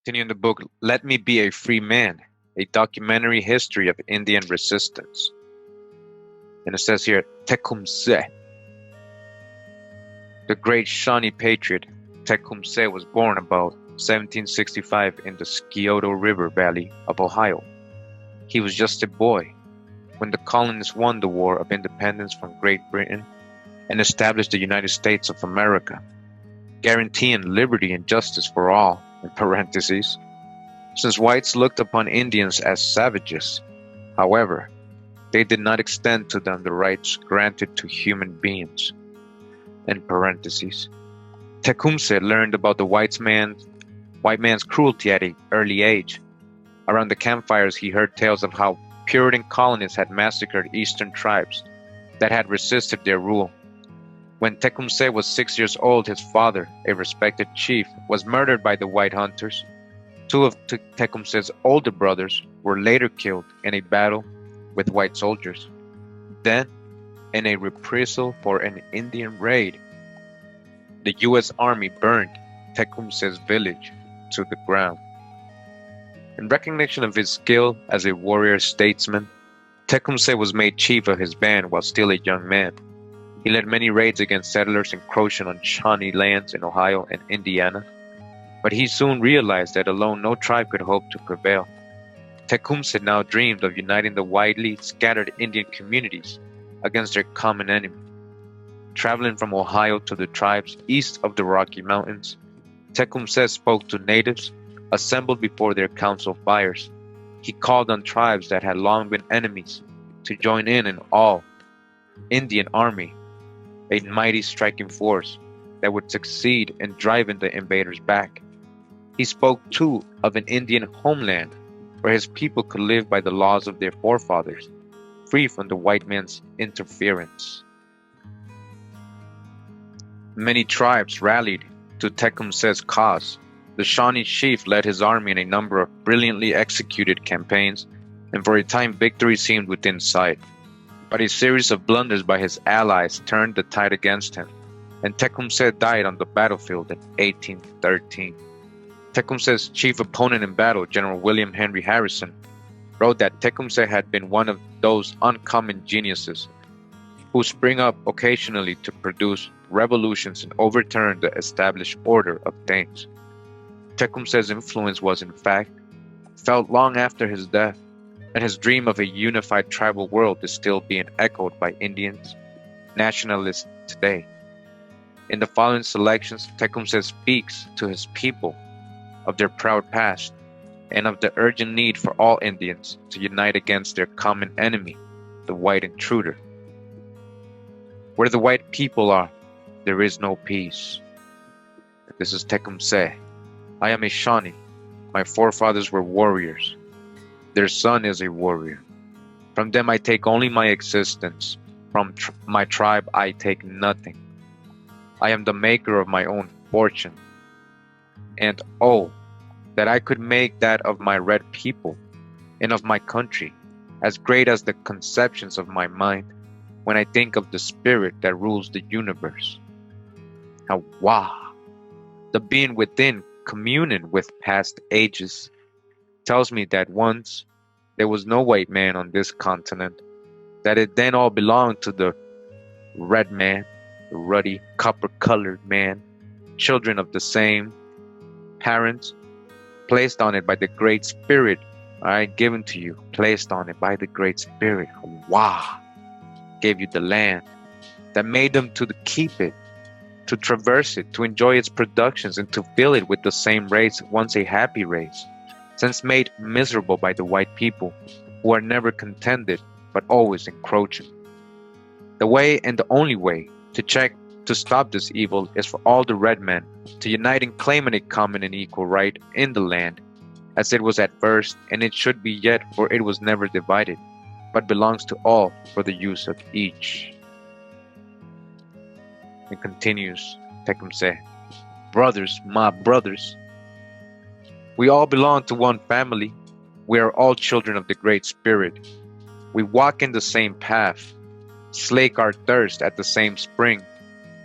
Continuing the book, Let Me Be a Free Man, a documentary history of Indian resistance. And it says here, Tecumseh, the great Shawnee patriot. Tecumseh was born about 1765 in the Scioto River Valley of Ohio. He was just a boy when the colonists won the War of Independence from Great Britain and established the United States of America, guaranteeing liberty and justice for all, in parentheses, since whites looked upon Indians as savages. However, they did not extend to them the rights granted to human beings, in parentheses. Tecumseh learned about the white man's cruelty at an early age. Around the campfires, he heard tales of how Puritan colonists had massacred eastern tribes that had resisted their rule. When Tecumseh was 6 years old, his father, a respected chief, was murdered by the white hunters. Two of Tecumseh's older brothers were later killed in a battle with white soldiers. Then, in a reprisal for an Indian raid, the U.S. Army burned Tecumseh's village to the ground. In recognition of his skill as a warrior statesman, Tecumseh was made chief of his band while still a young man. He led many raids against settlers encroaching on Shawnee lands in Ohio and Indiana, but he soon realized that alone no tribe could hope to prevail. Tecumseh now dreamed of uniting the widely scattered Indian communities against their common enemy. Traveling from Ohio to the tribes east of the Rocky Mountains, Tecumseh spoke to natives assembled before their council fires. He called on tribes that had long been enemies to join in an all-Indian army, a mighty striking force that would succeed in driving the invaders back. He spoke too of an Indian homeland where his people could live by the laws of their forefathers, free from the white man's interference. Many tribes rallied to Tecumseh's cause. The Shawnee chief led his army in a number of brilliantly executed campaigns, and for a time victory seemed within sight. But a series of blunders by his allies turned the tide against him, and Tecumseh died on the battlefield in 1813. Tecumseh's chief opponent in battle, General William Henry Harrison, wrote that Tecumseh had been one of those uncommon geniuses who spring up occasionally to produce revolutions and overturn the established order of things. Tecumseh's influence was, in fact, felt long after his death, and his dream of a unified tribal world is still being echoed by Indians, nationalists today. In the following selections, Tecumseh speaks to his people of their proud past and of the urgent need for all Indians to unite against their common enemy, the white intruder. Where the white people are, there is no peace. This is Tecumseh. I am a Shawnee. My forefathers were warriors. Their son is a warrior. From them I take only my existence. From my tribe I take nothing. I am the maker of my own fortune. And oh, that I could make that of my red people and of my country as great as the conceptions of my mind when I think of the spirit that rules the universe. How wow! The being within, communing with past ages, tells me that once there was no white man on this continent, that it then all belonged to the red man, the ruddy, copper-colored man, children of the same parents, placed on it by the Great Spirit, given to you, placed on it by the Great Spirit. Wow! Gave you the land, that made them to keep it, to traverse it, to enjoy its productions, and to fill it with the same race, once a happy race, since made miserable by the white people, who are never contented, but always encroaching. The way and the only way to stop this evil is for all the red men to unite in claiming a common and equal right in the land, as it was at first, and it should be yet, for it was never divided, but belongs to all for the use of each. It continues, Tecumseh. Brothers, my brothers, we all belong to one family. We are all children of the Great Spirit. We walk in the same path, slake our thirst at the same spring,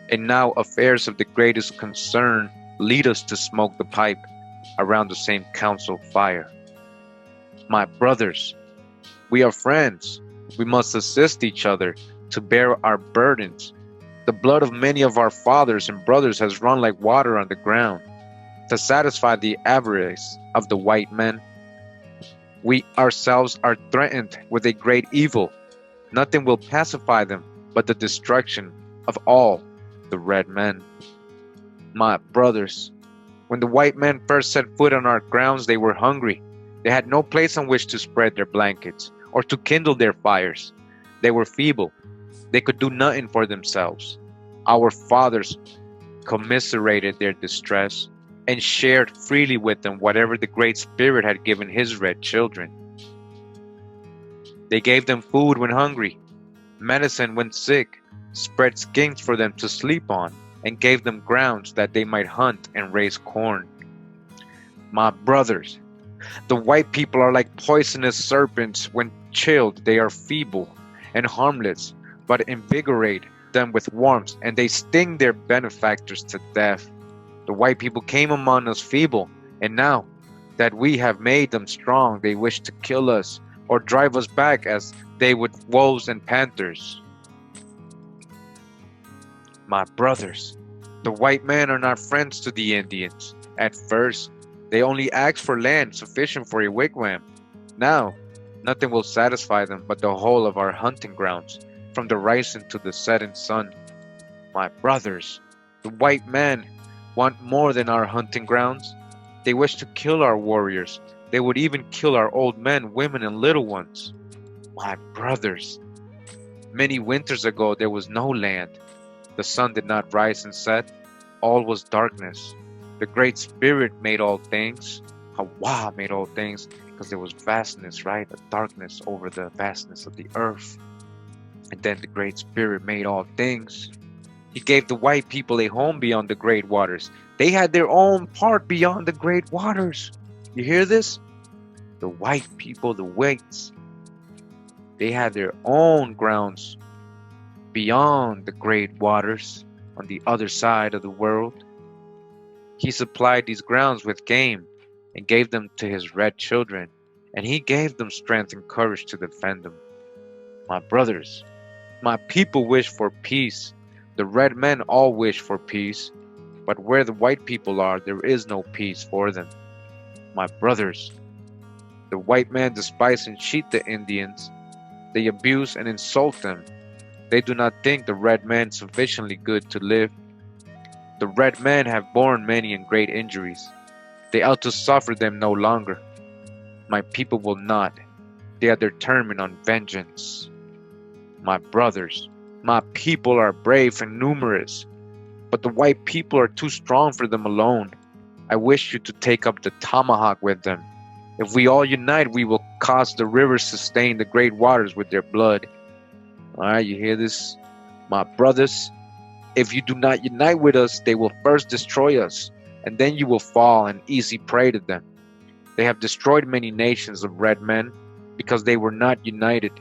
and now affairs of the greatest concern lead us to smoke the pipe around the same council fire. My brothers, we are friends. We must assist each other to bear our burdens. The blood of many of our fathers and brothers has run like water on the ground to satisfy the avarice of the white men. We ourselves are threatened with a great evil. Nothing will pacify them but the destruction of all the red men. My brothers, when the white men first set foot on our grounds, they were hungry. They had no place on which to spread their blankets or to kindle their fires. They were feeble. They could do nothing for themselves. Our fathers commiserated their distress and shared freely with them whatever the Great Spirit had given his red children. They gave them food when hungry, medicine when sick, spread skins for them to sleep on, and gave them grounds that they might hunt and raise corn. My brothers, the white people are like poisonous serpents. When chilled, they are feeble and harmless, but invigorate them with warmth, and they sting their benefactors to death. The white people came among us feeble, and now that we have made them strong, they wish to kill us or drive us back as they would wolves and panthers. My brothers, the white men are not friends to the Indians. At first, they only asked for land sufficient for a wigwam. Now, nothing will satisfy them but the whole of our hunting grounds, from the rising to the setting sun. My brothers, the white men want more than our hunting grounds. They wish to kill our warriors. They would even kill our old men, women, and little ones. My brothers, many winters ago there was no land. The sun did not rise and set. All was darkness. The Great Spirit made all things. Hawa made all things, because there was vastness, right? A darkness over the vastness of the earth. And then the Great Spirit made all things. He gave the white people a home beyond the great waters. They had their own part beyond the great waters. You hear this? The white people, the whites, they had their own grounds beyond the great waters on the other side of the world. He supplied these grounds with game and gave them to his red children, and he gave them strength and courage to defend them. My brothers, my people wish for peace. The red men all wish for peace, but where the white people are, there is no peace for them. My brothers, the white men despise and cheat the Indians. They abuse and insult them. They do not think the red men sufficiently good to live. The red men have borne many and great injuries. They ought to suffer them no longer. My people will not. They are determined on vengeance. My brothers, my people are brave and numerous, but the white people are too strong for them alone. I wish you to take up the tomahawk with them. If we all unite, we will cause the rivers to stain the great waters with their blood. Alright, you hear this? My brothers, if you do not unite with us, they will first destroy us, and then you will fall an easy prey to them. They have destroyed many nations of red men because they were not united,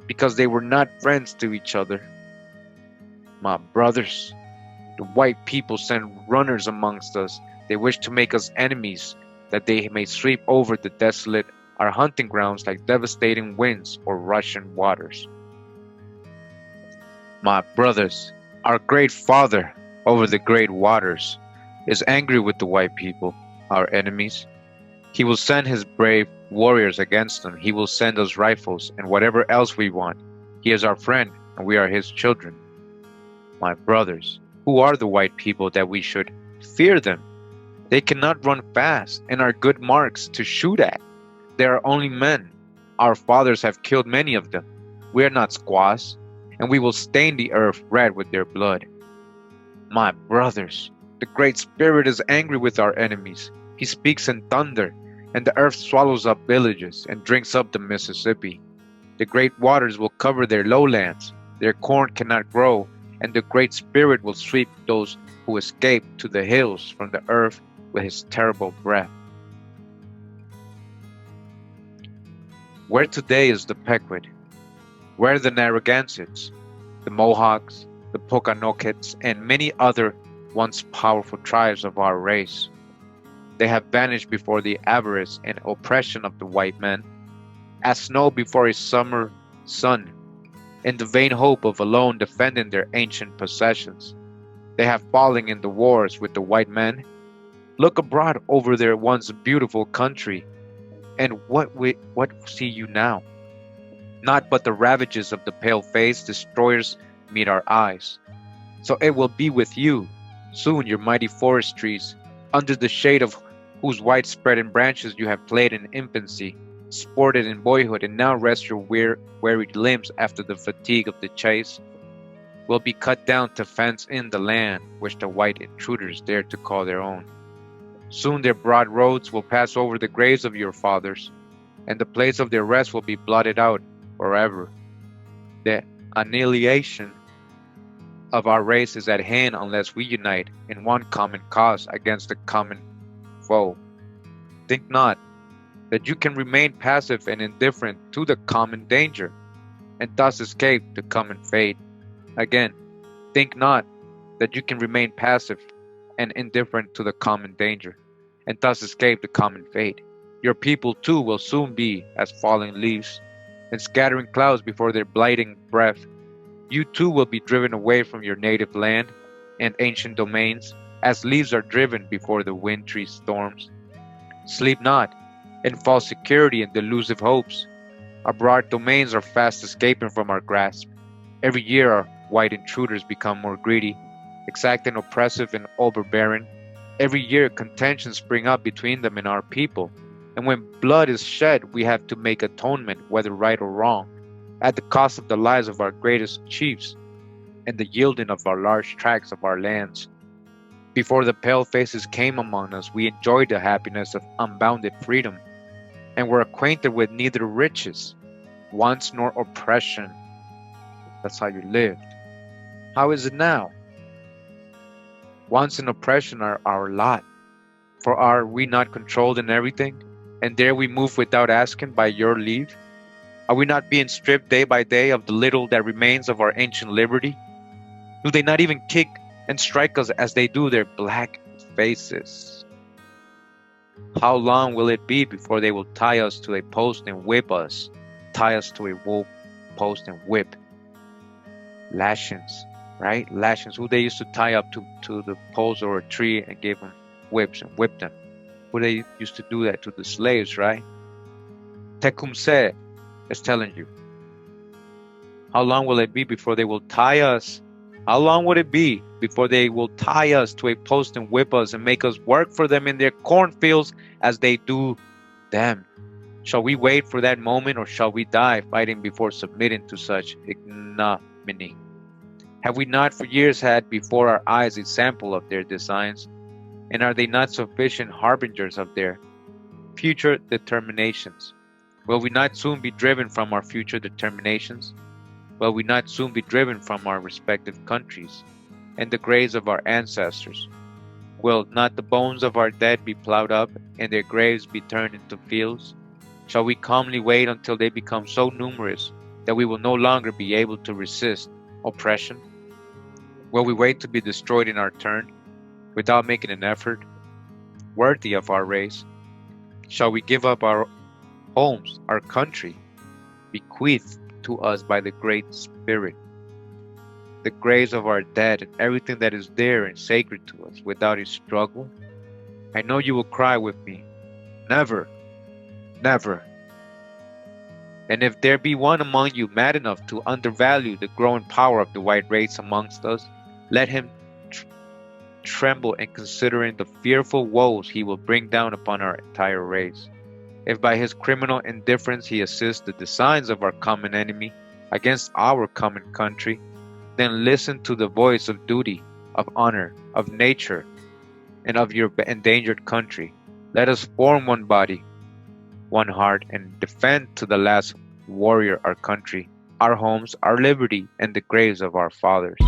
because they were not friends to each other. My brothers, the white people send runners amongst us. They wish to make us enemies, that they may sweep over the desolate, our hunting grounds, like devastating winds or rushing waters. My brothers, our great Father over the great waters is angry with the white people, our enemies. He will send his brave warriors against them. He will send us rifles and whatever else we want. He is our friend, and we are his children. My brothers, who are the white people that we should fear them? They cannot run fast and are good marks to shoot at. They are only men. Our fathers have killed many of them. We are not squaws, and we will stain the earth red with their blood. My brothers, the Great Spirit is angry with our enemies. He speaks in thunder, and the earth swallows up villages and drinks up the Mississippi. The great waters will cover their lowlands. Their corn cannot grow, and the Great Spirit will sweep those who escape to the hills from the earth with his terrible breath. Where today is the Pequot? Where the Narragansetts, the Mohawks, the Pokanockets, and many other once powerful tribes of our race? They have vanished before the avarice and oppression of the white man, as snow before a summer sun, in the vain hope of alone defending their ancient possessions. They have fallen in the wars with the white man. Look abroad over their once beautiful country, and what see you now? Not but the ravages of the pale-faced destroyers meet our eyes. So it will be with you. Soon your mighty forest trees, under the shade of whose wide-spreading branches you have played in infancy, sported in boyhood, and now rest your wearied limbs after the fatigue of the chase, will be cut down to fence in the land which the white intruders dare to call their own. Soon their broad roads will pass over the graves of your fathers, and the place of their rest will be blotted out forever. The annihilation of our race is at hand unless we unite in one common cause against the common foe. Think not that you can remain passive and indifferent to the common danger, and thus escape the common fate. Again, think not that you can remain passive and indifferent to the common danger, and thus escape the common fate. Your people too will soon be as falling leaves, and scattering clouds before their blighting breath. You too will be driven away from your native land and ancient domains, as leaves are driven before the wintry storms. Sleep not, in false security and delusive hopes. Our broad domains are fast escaping from our grasp. Every year our white intruders become more greedy, exacting, oppressive, and overbearing. Every year contentions spring up between them and our people, and when blood is shed we have to make atonement, whether right or wrong, at the cost of the lives of our greatest chiefs and the yielding of our large tracts of our lands. Before the pale faces came among us, we enjoyed the happiness of unbounded freedom, and were acquainted with neither riches, wants, nor oppression. That's how you lived. How is it now? Wants and oppression are our lot. For are we not controlled in everything, and dare we move without asking by your leave? Are we not being stripped day by day of the little that remains of our ancient liberty? Do they not even kick and strike us as they do their black faces? How long will it be before they will tie us to a post and whip us? Tie us to a wool post and whip. Lashings, right? Lashings, who they used to tie up to the post or a tree and give them whips and whip them. Who they used to do that to the slaves, right? Tecumseh is telling you. How long will it be before they will tie us? How long would it be before they will tie us to a post and whip us and make us work for them in their cornfields as they do them? Shall we wait for that moment, or shall we die fighting before submitting to such ignominy? Have we not for years had before our eyes a sample of their designs? And are they not sufficient harbingers of their future determinations? Will we not soon be driven from our future determinations? Will we not soon be driven from our respective countries and the graves of our ancestors? Will not the bones of our dead be plowed up and their graves be turned into fields? Shall we calmly wait until they become so numerous that we will no longer be able to resist oppression? Will we wait to be destroyed in our turn without making an effort worthy of our race? Shall we give up our homes, our country, bequeathed to us by the Great Spirit, the graves of our dead and everything that is dear and sacred to us, without a struggle? I know you will cry with me, never, never. And if there be one among you mad enough to undervalue the growing power of the white race amongst us, let him tremble in considering the fearful woes he will bring down upon our entire race. If by his criminal indifference he assists the designs of our common enemy against our common country, then listen to the voice of duty, of honor, of nature, and of your endangered country. Let us form one body, one heart, and defend to the last warrior our country, our homes, our liberty, and the graves of our fathers.